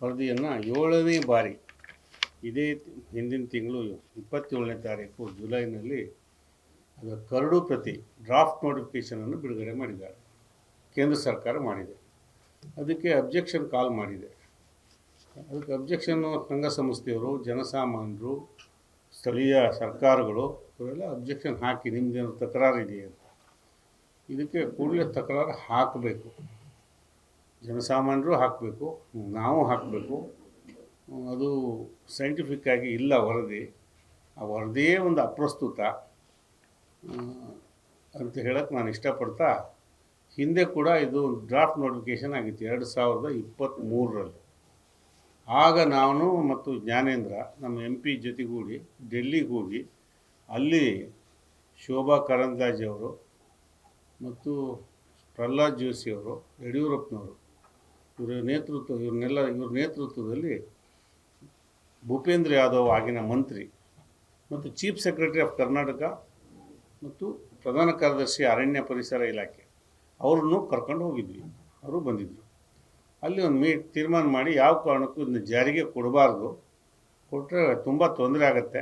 ವರದಿಯನ್ನು 7ನೇ ಬಾರಿ ಇದೇ ಹಿಂದಿನ ತಿಂಗಳು 27ನೇ ತಾರೀಕು ಜುಲೈನಲ್ಲಿ ಅದರ ಕರಡು ಪ್ರತಿ ಡ್ರಾಫ್ಟ್ ನೋಟಿಫಿಕೇಷನನ್ನು ಬಿಡುಗಡೆ ಮಾಡಿದ್ದಾರೆ. ಕೇಂದ್ರ ಸರ್ಕಾರ ಮಾಡಿದೆ. ಅದಕ್ಕೆ ಅಬ್ಜೆಕ್ಷನ್ ಕಾಲ್ ಮಾಡಿದೆ. ಅದಕ್ಕೆ ಅಬ್ಜೆಕ್ಷನ್ನು ಸಂಘ ಸಂಸ್ಥೆಯವರು, ಜನಸಾಮಾನ್ಯರು, ಸ್ಥಳೀಯ ಸರ್ಕಾರಗಳು ಇವರೆಲ್ಲ ಅಬ್ಜೆಕ್ಷನ್ ಹಾಕಿ ನಿಮ್ಮದೇನು ತಕರಾರು ಇದೆಯಾ ಅಂತ. ಇದಕ್ಕೆ ಕೂಡಲೇ ತಕರಾರು ಹಾಕಬೇಕು. ಜನಸಾಮಾನ್ಯರು ಹಾಕಬೇಕು, ನಾವು ಹಾಕಬೇಕು. ಅದು ಸೈಂಟಿಫಿಕ್ ಆಗಿ ಇಲ್ಲ ವರದಿ. ಆ ವರದಿಯೇ ಒಂದು ಅಪ್ರಸ್ತುತ ಅಂತ ಹೇಳಕ್ಕೆ ನಾನು ಇಷ್ಟಪಡ್ತಾ, ಹಿಂದೆ ಕೂಡ ಇದು ಡ್ರಾಫ್ಟ್ ನೋಟಿಫಿಕೇಷನ್ ಆಗಿತ್ತು 2023ರಲ್ಲಿ. ಆಗ ನಾನು ಮತ್ತು ಜ್ಞಾನೇಂದ್ರ ನಮ್ಮ MP ಜೊತೆಗೂಡಿ ಡೆಲ್ಲಿಗೆ ಹೋಗಿ ಅಲ್ಲಿ ಶೋಭಾ ಕರಂದ್ಲಾಜೆ ಅವರು ಮತ್ತು ಪ್ರಹ್ಲಾದ್ ಜೋಶಿಯವರು, ಯಡಿಯೂರಪ್ಪನವರು ಇವರ ನೇತೃತ್ವದಲ್ಲಿ ಭೂಪೇಂದ್ರ ಯಾದವ್ ಆಗಿನ ಮಂತ್ರಿ ಮತ್ತು ಚೀಫ್ ಸೆಕ್ರೆಟರಿ ಆಫ್ ಕರ್ನಾಟಕ ಮತ್ತು ಪ್ರಧಾನ ಕಾರ್ಯದರ್ಶಿ ಅರಣ್ಯ ಪರಿಸರ ಇಲಾಖೆ ಅವ್ರನ್ನೂ ಕರ್ಕೊಂಡು ಹೋಗಿದ್ವಿ. ಅವರು ಬಂದಿದ್ದರು. ಅಲ್ಲಿ ಒಂದು ತೀರ್ಮಾನ ಮಾಡಿ ಯಾವ ಕಾರಣಕ್ಕೂ ಇದನ್ನ ಜಾರಿಗೆ ಕೊಡಬಾರ್ದು, ಕೊಟ್ಟರೆ ತುಂಬ ತೊಂದರೆ ಆಗುತ್ತೆ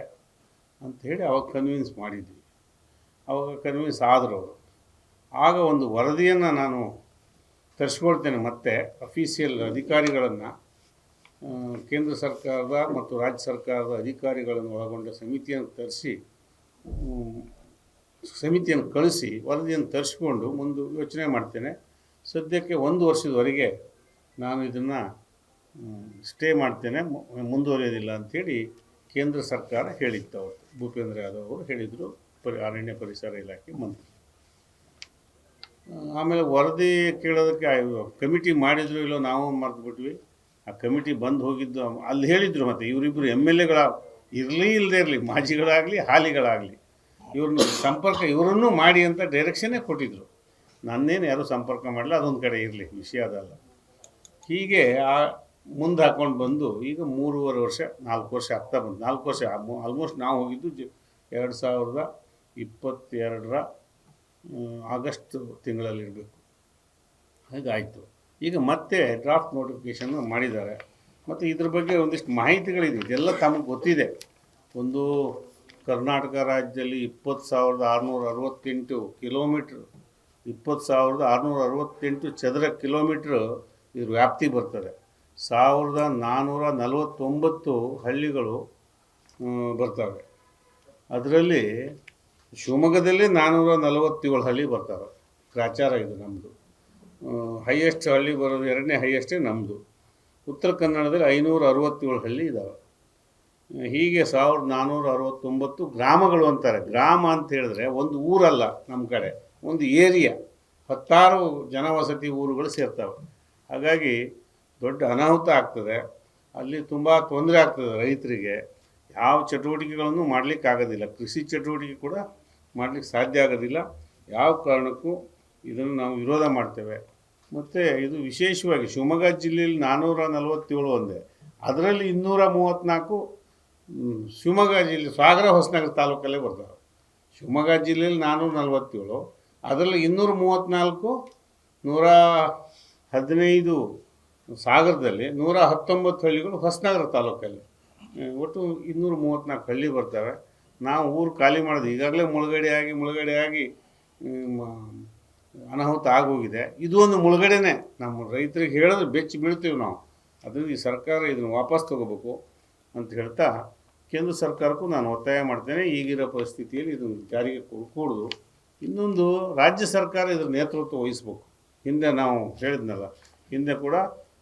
ಅಂಥೇಳಿ ಅವಾಗ ಕನ್ವಿನ್ಸ್ ಮಾಡಿದ್ವಿ. ಅವಾಗ ಕನ್ವಿನ್ಸ್ ಆದರು ಅವರು. ಆಗ ಒಂದು ವರದಿಯನ್ನು ನಾನು ತರಿಸ್ಕೊಳ್ತೇನೆ, ಮತ್ತೆ ಅಫೀಷಿಯಲ್ ಅಧಿಕಾರಿಗಳನ್ನು, ಕೇಂದ್ರ ಸರ್ಕಾರದ ಮತ್ತು ರಾಜ್ಯ ಸರ್ಕಾರದ ಅಧಿಕಾರಿಗಳನ್ನು ಒಳಗೊಂಡ ಸಮಿತಿಯನ್ನು ಕಳಿಸಿ ವರದಿಯನ್ನು ತರಿಸ್ಕೊಂಡು ಮುಂದೆ ಯೋಚನೆ ಮಾಡ್ತೇನೆ. ಸದ್ಯಕ್ಕೆ 1 ವರ್ಷದವರೆಗೆ ನಾನು ಇದನ್ನು ಸ್ಟೇ ಮಾಡ್ತೇನೆ, ಮುಂದುವರಿಯೋದಿಲ್ಲ ಅಂಥೇಳಿ ಕೇಂದ್ರ ಸರ್ಕಾರ ಹೇಳಿತ್ತು. ಅವತ್ತು ಭೂಪೇಂದ್ರ ಯಾದವ್ ಅವರು ಹೇಳಿದರು, ಅರಣ್ಯ ಪರಿಸರ ಇಲಾಖೆ ಮಂತ್ರಿ. ಆಮೇಲೆ ವರದಿ ಕೇಳೋದಕ್ಕೆ ಕಮಿಟಿ ಮಾಡಿದ್ರು ಇಲ್ಲೋ ನಾವು ಮರೆತುಬಿಟ್ವಿ. ಆ ಕಮಿಟಿ ಬಂದು ಹೋಗಿದ್ದು ಅಲ್ಲಿ ಹೇಳಿದರು. ಮತ್ತು ಇವರಿಬ್ಬರು MLAಗಳ ಇರಲಿ ಇಲ್ಲದೇ ಇರಲಿ, ಮಾಜಿಗಳಾಗಲಿ ಹಾಲಿಗಳಾಗಲಿ, ಇವರನ್ನು ಮಾಡಿ ಅಂತ ಡೈರೆಕ್ಷನ್ನೇ ಕೊಟ್ಟಿದ್ದರು. ನನ್ನೇನು ಯಾರೂ ಸಂಪರ್ಕ ಮಾಡಲಿಲ್ಲ. ಅದೊಂದು ಕಡೆ ಇರಲಿ, ವಿಷಯ ಅದಲ್ಲ. ಹೀಗೆ ಮುಂದೆ ಹಾಕ್ಕೊಂಡು ಬಂದು ಈಗ 3.5 ವರ್ಷ 4 ವರ್ಷ ಆಗ್ತಾ ಬಂದು 4 ವರ್ಷ ಆಲ್ಮೋಸ್ಟ್. ನಾವು ಹೋಗಿದ್ದು 2022ರ ಆಗಸ್ಟ್ ತಿಂಗಳಲ್ಲಿರಬೇಕು. ಹಾಗಾಯಿತು. ಈಗ ಮತ್ತೆ ಡ್ರಾಫ್ಟ್ ನೋಟಿಫಿಕೇಷನ್ ಮಾಡಿದ್ದಾರೆ. ಮತ್ತು ಇದ್ರ ಬಗ್ಗೆ ಒಂದಿಷ್ಟು ಮಾಹಿತಿಗಳಿದೆ. ಇದೆಲ್ಲ ತಮಗೆ ಗೊತ್ತಿದೆ. ಒಂದು ಕರ್ನಾಟಕ ರಾಜ್ಯದಲ್ಲಿ 20,668 ಕಿಲೋಮೀಟ್ರ್, 20,668 ಚದರ ಕಿಲೋಮೀಟ್ರ್ ಇದ್ರ ವ್ಯಾಪ್ತಿ ಬರ್ತದೆ. 1,449 ಹಳ್ಳಿಗಳು ಬರ್ತವೆ. ಅದರಲ್ಲಿ ಶಿವಮೊಗ್ಗದಲ್ಲಿ 447 ಹಳ್ಳಿ ಬರ್ತವೆ. ಗ್ರಾಚಾರ ಇದು ನಮ್ಮದು. ಹೈಯೆಸ್ಟ್ ಹಳ್ಳಿ ಬರೋದು, 2ನೇ ಹೈಯೆಸ್ಟೇ ನಮ್ಮದು. ಉತ್ತರ ಕನ್ನಡದಲ್ಲಿ 567 ಹಳ್ಳಿ ಇದ್ದಾವೆ. ಹೀಗೆ 1,469 ಗ್ರಾಮಗಳು ಅಂತಾರೆ. ಗ್ರಾಮ ಅಂತ ಹೇಳಿದ್ರೆ ಒಂದು ಊರಲ್ಲ, ನಮ್ಮ ಕಡೆ ಒಂದು ಏರಿಯಾ, 10 ಜನವಸತಿ ಊರುಗಳು ಸೇರ್ತವೆ. ಹಾಗಾಗಿ ದೊಡ್ಡ ಅನಾಹುತ ಆಗ್ತದೆ. ಅಲ್ಲಿ ತುಂಬ ತೊಂದರೆ ಆಗ್ತದೆ ರೈತರಿಗೆ. ಯಾವ ಚಟುವಟಿಕೆಗಳನ್ನು ಮಾಡಲಿಕ್ಕಾಗೋದಿಲ್ಲ. ಕೃಷಿ ಚಟುವಟಿಕೆ ಕೂಡ ಮಾಡಲಿಕ್ಕೆ ಸಾಧ್ಯ ಆಗೋದಿಲ್ಲ. ಯಾವ ಕಾರಣಕ್ಕೂ ಇದನ್ನು ನಾವು ವಿರೋಧ ಮಾಡ್ತೇವೆ. ಮತ್ತು ಇದು ವಿಶೇಷವಾಗಿ ಶಿವಮೊಗ್ಗ ಜಿಲ್ಲೆಯಲ್ಲಿ 447 ಒಂದೇ, ಅದರಲ್ಲಿ 234 ಶಿವಮೊಗ್ಗ ಜಿಲ್ಲೆ ಸಾಗರ ಹೊಸನಗರ ತಾಲೂಕಲ್ಲೇ ಬರ್ತವೆ. ಶಿವಮೊಗ್ಗ ಜಿಲ್ಲೆಯಲ್ಲಿ 447, ಅದರಲ್ಲಿ 234, 115 ಸಾಗರದಲ್ಲಿ, 119 ಹಳ್ಳಿಗಳು ಹೊಸನಗರ ತಾಲೂಕಲ್ಲಿ. ಒಟ್ಟು 234 ಹಳ್ಳಿ ಬರ್ತವೆ. ನಾವು ಊರು ಖಾಲಿ ಮಾಡೋದು ಈಗಾಗಲೇ ಮುಳುಗಡೆ ಆಗಿ ಅನಾಹುತ ಆಗೋಗಿದೆ. ಇದು ಒಂದು ಮುಳುಗಡೆನೇ. ನಮ್ಮ ರೈತರಿಗೆ ಹೇಳಿದ್ರೆ ಬೆಚ್ಚಿ ಬೀಳ್ತೀವಿ ನಾವು. ಅದರಿಂದ ಈ ಸರ್ಕಾರ ಇದನ್ನು ವಾಪಸ್ ತಗೋಬೇಕು ಅಂತ ಹೇಳ್ತಾ ಕೇಂದ್ರ ಸರ್ಕಾರಕ್ಕೂ ನಾನು ಒತ್ತಾಯ ಮಾಡ್ತೇನೆ. ಈಗಿರೋ ಪರಿಸ್ಥಿತಿಯಲ್ಲಿ ಇದನ್ನು ಜಾರಿಗೆ ಕೂಡುದು. ಇನ್ನೊಂದು, ರಾಜ್ಯ ಸರ್ಕಾರ ಇದರ ನೇತೃತ್ವ ವಹಿಸ್ಬೇಕು. ಹಿಂದೆ ನಾವು ಹೇಳಿದ್ನಲ್ಲ, ಹಿಂದೆ ಕೂಡ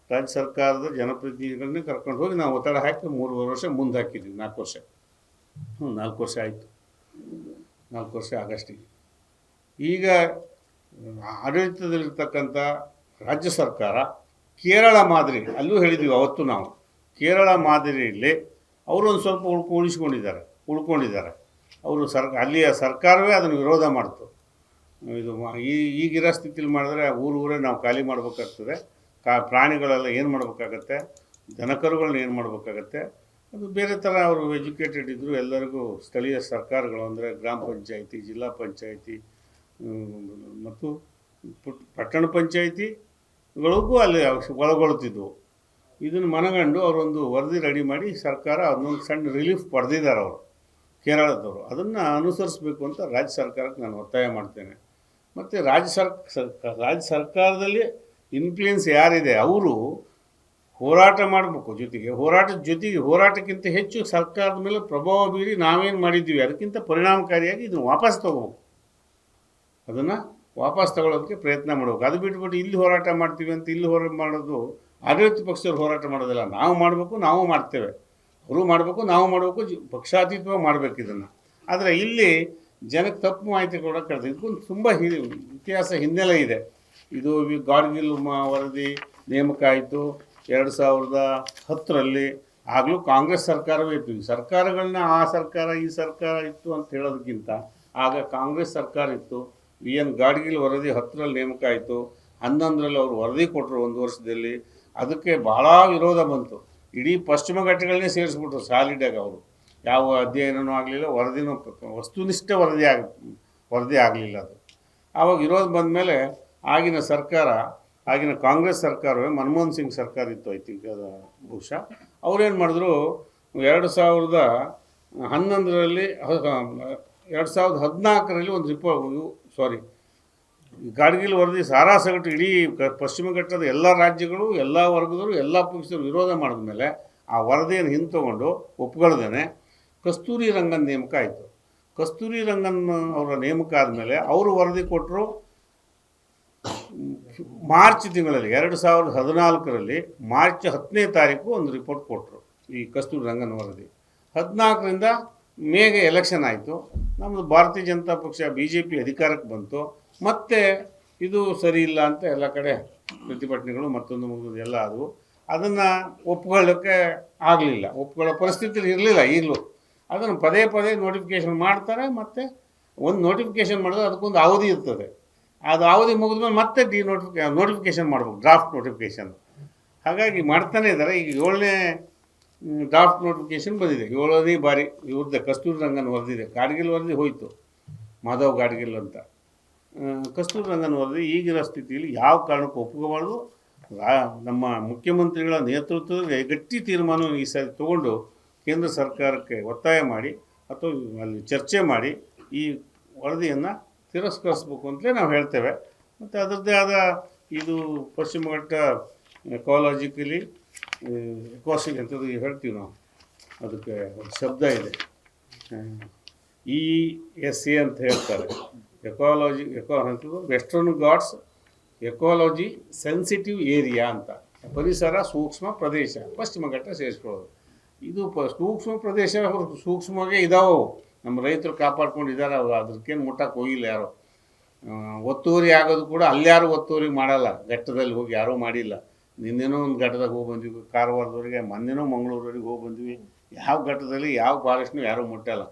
ರಾಜ್ಯ ಸರ್ಕಾರದ ಜನಪ್ರತಿನಿಧಿಗಳನ್ನೇ ಕರ್ಕೊಂಡು ಹೋಗಿ ನಾವು ಒತ್ತಡ ಹಾಕಿ 3.5 ವರ್ಷ ಮುಂದೆ ಹಾಕಿದ್ವಿ. 4 ವರ್ಷ 4 ವರ್ಷ ಆಯಿತು. 4 ವರ್ಷ ಆಗಸ್ಟಿಗೆ. ಈಗ ಆಡಳಿತದಲ್ಲಿರ್ತಕ್ಕಂಥ ರಾಜ್ಯ ಸರ್ಕಾರ ಕೇರಳ ಮಾದರಿ, ಅಲ್ಲೂ ಹೇಳಿದ್ವಿ ಅವತ್ತು ನಾವು, ಕೇರಳ ಮಾದರಿಯಲ್ಲಿ ಅವರು ಒಂದು ಸ್ವಲ್ಪ ಉಳ್ಕೊಂಡಿದ್ದಾರೆ. ಅವರು ಅಲ್ಲಿಯ ಸರ್ಕಾರವೇ ಅದನ್ನು ವಿರೋಧ ಮಾಡ್ತು. ಇದು ಈಗಿರೋ ಸ್ಥಿತಿಲಿ ಮಾಡಿದ್ರೆ ಊರೇ ನಾವು ಖಾಲಿ ಮಾಡಬೇಕಾಗ್ತದೆ. ಪ್ರಾಣಿಗಳೆಲ್ಲ ಏನು ಮಾಡಬೇಕಾಗತ್ತೆ, ದನಕರುಗಳನ್ನ ಏನು ಮಾಡಬೇಕಾಗತ್ತೆ. ಅದು ಬೇರೆ ಥರ ಅವರು ಎಜುಕೇಟೆಡ್ ಇದ್ದರು. ಎಲ್ಲರಿಗೂ ಸ್ಥಳೀಯ ಸರ್ಕಾರಗಳು ಅಂದರೆ ಗ್ರಾಮ ಪಂಚಾಯಿತಿ, ಜಿಲ್ಲಾ ಪಂಚಾಯಿತಿ ಮತ್ತು ಪಟ್ಟಣ ಪಂಚಾಯಿತಿಗಳಿಗೂ ಅಲ್ಲಿ ಒಳಗೊಳ್ತಿದ್ವು. ಇದನ್ನು ಮನಗಂಡು ಅವರೊಂದು ವರದಿ ರೆಡಿ ಮಾಡಿ ಸರ್ಕಾರ ಅದನ್ನೊಂದು ಸಣ್ಣ ರಿಲೀಫ್ ಪಡೆದಿದ್ದಾರೆ ಅವರು ಕೇರಳದವರು. ಅದನ್ನು ಅನುಸರಿಸಬೇಕು ಅಂತ ರಾಜ್ಯ ಸರ್ಕಾರಕ್ಕೆ ನಾನು ಒತ್ತಾಯ ಮಾಡ್ತೇನೆ. ಮತ್ತು ರಾಜ್ಯ ಸರ್ಕಾರದಲ್ಲಿ ಇನ್ಫ್ಲೂಯೆನ್ಸ್ ಯಾರಿದೆ ಅವರು ಹೋರಾಟ ಮಾಡಬೇಕು. ಹೋರಾಟಕ್ಕಿಂತ ಹೆಚ್ಚು ಸರ್ಕಾರದ ಮೇಲೆ ಪ್ರಭಾವ ಬೀರಿ ನಾವೇನು ಮಾಡಿದ್ದೀವಿ ಅದಕ್ಕಿಂತ ಪರಿಣಾಮಕಾರಿಯಾಗಿ ಇದನ್ನು ವಾಪಸ್ ತಗೋಬೇಕು. ಅದನ್ನು ವಾಪಸ್ ತಗೊಳ್ಳೋದಕ್ಕೆ ಪ್ರಯತ್ನ ಮಾಡಬೇಕು. ಅದು ಬಿಟ್ಬಿಟ್ಟು ಇಲ್ಲಿ ಹೋರಾಟ ಮಾಡ್ತೀವಿ ಅಂತ ಇಲ್ಲಿ ಹೋರಾಟ ಮಾಡೋದು ಆಡಳಿತ ಪಕ್ಷದವ್ರು ಹೋರಾಟ ಮಾಡೋದಿಲ್ಲ. ನಾವು ಮಾಡಬೇಕು, ನಾವು ಮಾಡ್ತೇವೆ, ಅವರು ಮಾಡಬೇಕು, ನಾವು ಮಾಡಬೇಕು, ಪಕ್ಷಾತೀತವಾಗಿ ಮಾಡಬೇಕು ಇದನ್ನು. ಆದರೆ ಇಲ್ಲಿ ಜನಕ್ಕೆ ತಪ್ಪು ಮಾಹಿತಿ ಕೊಡೋಕೆ ಕೇಳ್ತಾರೆ. ಇದಕ್ಕೊಂದು ತುಂಬ ಇತಿಹಾಸ ಹಿನ್ನೆಲೆ ಇದೆ. ಇದು ಗಾಡ್ಗಿಲ್ ವರದಿ ನೇಮಕ ಆಯಿತು 2010ರಲ್ಲಿ. ಆಗಲೂ ಕಾಂಗ್ರೆಸ್ ಸರ್ಕಾರವೇ ಇತ್ತು. ಈ ಸರ್ಕಾರಗಳನ್ನ ಆ ಸರ್ಕಾರ ಈ ಸರ್ಕಾರ ಇತ್ತು ಅಂತ ಹೇಳೋದಕ್ಕಿಂತ ಆಗ ಕಾಂಗ್ರೆಸ್ ಸರ್ಕಾರ ಇತ್ತು. ಗಾಡ್ಗಿಲ್ ವರದಿ 10ರಲ್ಲಿ ನೇಮಕ ಆಯಿತು. 11ರಲ್ಲಿ ಅವರು ವರದಿ ಕೊಟ್ಟರು 1 ವರ್ಷದಲ್ಲಿ. ಅದಕ್ಕೆ ಭಾಳ ವಿರೋಧ ಬಂತು. ಇಡೀ ಪಶ್ಚಿಮ ಘಟ್ಟಗಳನ್ನೇ ಸೇರಿಸ್ಬಿಟ್ರು ಸಾಲಿಡಾಗಿ. ಅವರು ಯಾವ ಅಧ್ಯಯನವೂ ಆಗಲಿಲ್ಲ, ವರದಿನೂ ವಸ್ತುನಿಷ್ಠ ವರದಿ ಆಗಲಿಲ್ಲ. ಅದು ಆವಾಗ ವಿರೋಧ ಬಂದ ಮೇಲೆ ಆಗಿನ ಕಾಂಗ್ರೆಸ್ ಸರ್ಕಾರವೇ ಮನಮೋಹನ್ ಸಿಂಗ್ ಸರ್ಕಾರ ಇತ್ತು ಐ ಥಿಂಕ್ ಅದು ಬಹುಶಃ. ಅವ್ರೇನು ಮಾಡಿದ್ರು 2011ರಲ್ಲಿ 2014ರಲ್ಲಿ ಒಂದು ಗಾಡ್ಗಿಲ್ ವರದಿ ಸಾರಾಸಗಟ್ಟು ಇಡೀ ಪಶ್ಚಿಮ ಘಟ್ಟದ ಎಲ್ಲ ರಾಜ್ಯಗಳು, ಎಲ್ಲ ವರ್ಗದವರು, ಎಲ್ಲ ಪಕ್ಷದವರು ವಿರೋಧ ಮಾಡಿದ ಮೇಲೆ ಆ ವರದಿಯನ್ನು ಹಿಂತಗೊಂಡು ಒಪ್ಕೊಳ್ದೇನೆ ಕಸ್ತೂರಿ ರಂಗನ್ ನೇಮಕ ಆಯಿತು. ಕಸ್ತೂರಿ ರಂಗನ್ ಅವರ ನೇಮಕ ಆದಮೇಲೆ ಅವರು ವರದಿ ಕೊಟ್ಟರು ಮಾರ್ಚ್ ತಿಂಗಳಲ್ಲಿ 2014ರಲ್ಲಿ ಮಾರ್ಚ್ 10ನೇ ತಾರೀಕು ಒಂದು ರಿಪೋರ್ಟ್ ಕೊಟ್ಟರು ಈ ಕಸ್ತೂರಿ ರಂಗನ್ ವರದಿ. 14ರಿಂದ ಮೇಗೆ ಎಲೆಕ್ಷನ್ ಆಯಿತು. ನಮ್ಮದು ಭಾರತೀಯ ಜನತಾ ಪಕ್ಷ BJP ಅಧಿಕಾರಕ್ಕೆ ಬಂತು. ಮತ್ತು ಇದು ಸರಿ ಇಲ್ಲ ಅಂತ ಎಲ್ಲ ಕಡೆ ಪ್ರತಿಭಟನೆಗಳು ಮತ್ತೊಂದು ಎಲ್ಲ ಆದವು. ಅದನ್ನು ಒಪ್ಕೊಳ್ಳೋಕ್ಕೆ ಆಗಲಿಲ್ಲ, ಒಪ್ಕೊಳ್ಳೋ ಪರಿಸ್ಥಿತಿ ಇರಲಿಲ್ಲ. ಈಗಲೂ ಅದನ್ನು ಪದೇ ನೋಟಿಫಿಕೇಷನ್ ಮಾಡ್ತಾರೆ. ಮತ್ತು ಒಂದು ನೋಟಿಫಿಕೇಷನ್ ಮಾಡಿದ್ರೆ ಅದಕ್ಕೊಂದು ಅವಧಿ ಇರ್ತದೆ. ಅದು ಅವಧಿ ಮುಗಿದ್ಮೇಲೆ ಮತ್ತೆ ನೋಟಿಫಿಕೇಷನ್ ಮಾಡ್ಬೇಕು, ಡ್ರಾಫ್ಟ್ ನೋಟಿಫಿಕೇಷನ್. ಹಾಗಾಗಿ ಮಾಡ್ತಾನೆ ಇದ್ದಾರೆ. ಈಗ 7ನೇ ಡ್ರಾಫ್ಟ್ ನೋಟಿಫಿಕೇಷನ್ ಬಂದಿದೆ. 7ನೇ ಬಾರಿ ಇವ್ರದ್ದೇ ಕಸ್ತೂರಿ ರಂಗನ್ ವರದಿದೆ. ಗಾಡ್ಗಿಲ್ ವರದಿ ಹೋಯಿತು, ಮಾಧವ್ ಗಾಡ್ಗಿಲ್ ಅಂತ. ಕಸ್ತೂರಿ ರಂಗನ್ ವರದಿ ಈಗಿನ ಸ್ಥಿತಿಯಲ್ಲಿ ಯಾವ ಕಾರಣಕ್ಕೂ ಒಪ್ಕೋಬಾರ್ದು. ನಮ್ಮ ಮುಖ್ಯಮಂತ್ರಿಗಳ ನೇತೃತ್ವದಲ್ಲಿ ಗಟ್ಟಿ ತೀರ್ಮಾನವನ್ನು ಈ ಸಾರಿ ತಗೊಂಡು ಕೇಂದ್ರ ಸರ್ಕಾರಕ್ಕೆ ಒತ್ತಾಯ ಮಾಡಿ ಅಥವಾ ಅಲ್ಲಿ ಚರ್ಚೆ ಮಾಡಿ ಈ ವರದಿಯನ್ನು ತಿರಸ್ಕರಿಸ್ಬೇಕು ಅಂತಲೇ ನಾವು ಹೇಳ್ತೇವೆ. ಮತ್ತು ಅದರದ್ದೇ ಆದ ಇದು ಪಶ್ಚಿಮ ಘಟ್ಟ ಎಕಾಲಜಿಕಲಿ ಎಕಾಸಿಕ್ ಅಂತದ್ದು ಹೇಳ್ತೀವಿ ನಾವು. ಅದಕ್ಕೆ ಒಂದು ಶಬ್ದ ಇದೆ, ESA ಅಂತ ಹೇಳ್ತಾರೆ. ಅಂತದ್ದು western Ghats ecology sensitive area ಅಂತ. ಪರಿಸರ ಸೂಕ್ಷ್ಮ ಪ್ರದೇಶ ಪಶ್ಚಿಮ ಘಟ್ಟ ಸೇರಿಸ್ಕೊಳ್ಳೋದು. ಇದು ಸೂಕ್ಷ್ಮ ಪ್ರದೇಶ ಸೂಕ್ಷ್ಮವಾಗೇ ಇದಾವೆ. ನಮ್ಮ ರೈತರು ಕಾಪಾಡ್ಕೊಂಡಿದ್ದಾರೆ. ಅವರು ಅದಕ್ಕೇನು ಮುಟ್ಟಕ್ಕೆ ಹೋಗಿಲ್ಲ ಯಾರು. ಒತ್ತುವರಿ ಆಗೋದು ಕೂಡ ಅಲ್ಯಾರು ಒತ್ತುವರಿ ಮಾಡಲ್ಲ. ಘಟ್ಟದಲ್ಲಿ ಹೋಗಿ ಯಾರೂ ಮಾಡಿಲ್ಲ. ನಿನ್ನೆನೂ ಒಂದು ಘಟ್ಟದಾಗ ಹೋಗಿ ಬಂದ್ವಿ, ಕಾರವಾರದವರೆಗೆ. ಮೊನ್ನೆನೂ ಮಂಗಳೂರವರೆಗೆ ಹೋಗಿ ಬಂದ್ವಿ. ಯಾವ ಘಟ್ಟದಲ್ಲಿ ಯಾವ ಫಾರೆಸ್ಟ್ನೂ ಯಾರೂ ಮುಟ್ಟಲ್ಲ.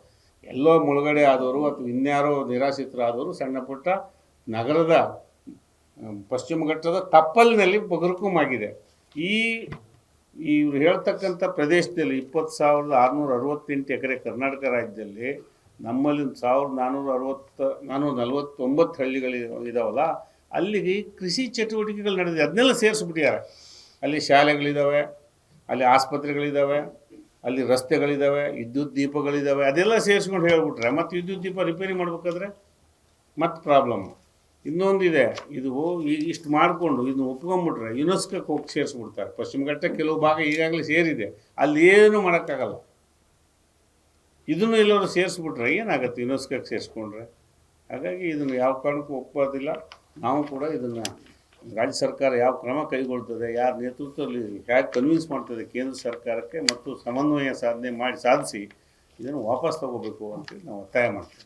ಎಲ್ಲೋ ಮುಳುಗಡೆ ಆದವರು ಅಥವಾ ಇನ್ಯಾರೋ ನಿರಾಶ್ರಿತರಾದವರು ಸಣ್ಣ ಪುಟ್ಟ ನಗರದ ಪಶ್ಚಿಮ ಘಟ್ಟದ ತಪ್ಪಲಿನಲ್ಲಿ ಬಗರ್ಕುಮಾಗಿದೆ. ಇವ್ರು ಹೇಳ್ತಕ್ಕಂಥ ಪ್ರದೇಶದಲ್ಲಿ 20,668 ಎಕರೆ ಕರ್ನಾಟಕ ರಾಜ್ಯದಲ್ಲಿ ನಮ್ಮಲ್ಲಿ 1,449 ಹಳ್ಳಿಗಳು ಇದಾವಲ್ಲ, ಅಲ್ಲಿಗೆ ಕೃಷಿ ಚಟುವಟಿಕೆಗಳು ನಡೆದಿದೆ. ಅದನ್ನೆಲ್ಲ ಸೇರಿಸ್ಬಿಟ್ಟಿದ್ದಾರೆ. ಅಲ್ಲಿ ಶಾಲೆಗಳಿದ್ದಾವೆ, ಅಲ್ಲಿ ಆಸ್ಪತ್ರೆಗಳಿದ್ದಾವೆ, ಅಲ್ಲಿ ರಸ್ತೆಗಳಿದ್ದಾವೆ, ವಿದ್ಯುತ್ ದೀಪಗಳಿದ್ದಾವೆ. ಅದೆಲ್ಲ ಸೇರಿಸ್ಕೊಂಡು ಹೇಳ್ಬಿಟ್ರೆ ಮತ್ತು ವಿದ್ಯುತ್ ದೀಪ ರಿಪೇರಿ ಮಾಡ್ಬೇಕಾದ್ರೆ ಮತ್ತೆ ಪ್ರಾಬ್ಲಮ್. ಇನ್ನೊಂದಿದೆ, ಇದು ಇಷ್ಟು ಮಾಡಿಕೊಂಡು ಇದನ್ನು ಒಪ್ಕೊಂಡ್ಬಿಟ್ರೆ ಯುನೆಸ್ಕೋಕ್ಕೆ ಹೋಗಿ ಸೇರಿಸ್ಬಿಡ್ತಾರೆ. ಪಶ್ಚಿಮ ಘಟ್ಟ ಕೆಲವು ಭಾಗ ಈಗಾಗಲೇ ಸೇರಿದೆ, ಅಲ್ಲಿ ಏನೂ ಮಾಡೋಕ್ಕಾಗಲ್ಲ. ಇದನ್ನು ಎಲ್ಲರೂ ಸೇರಿಸ್ಬಿಟ್ರೆ ಏನಾಗುತ್ತೆ ಯುನೆಸ್ಕೋಕ್ಕೆ ಸೇರಿಸ್ಕೊಂಡ್ರೆ? ಹಾಗಾಗಿ ಇದನ್ನು ಯಾವ ಕಾರಣಕ್ಕೂ ಒಪ್ಪೋದಿಲ್ಲ. ನಾವು ಕೂಡ ಇದನ್ನು ರಾಜ್ಯ ಸರ್ಕಾರ ಯಾವ ಕ್ರಮ ಕೈಗೊಳ್ತದೆ, ಯಾರ ನೇತೃತ್ವದಲ್ಲಿ ಹೇಗೆ ಕನ್ವಿನ್ಸ್ ಮಾಡ್ತದೆ ಕೇಂದ್ರ ಸರ್ಕಾರಕ್ಕೆ ಮತ್ತು ಸಮನ್ವಯ ಸಾಧಿಸಿ ಇದನ್ನು ವಾಪಸ್ ತಗೋಬೇಕು ಅಂತೇಳಿ ನಾವು ಒತ್ತಾಯ ಮಾಡ್ತೇವೆ.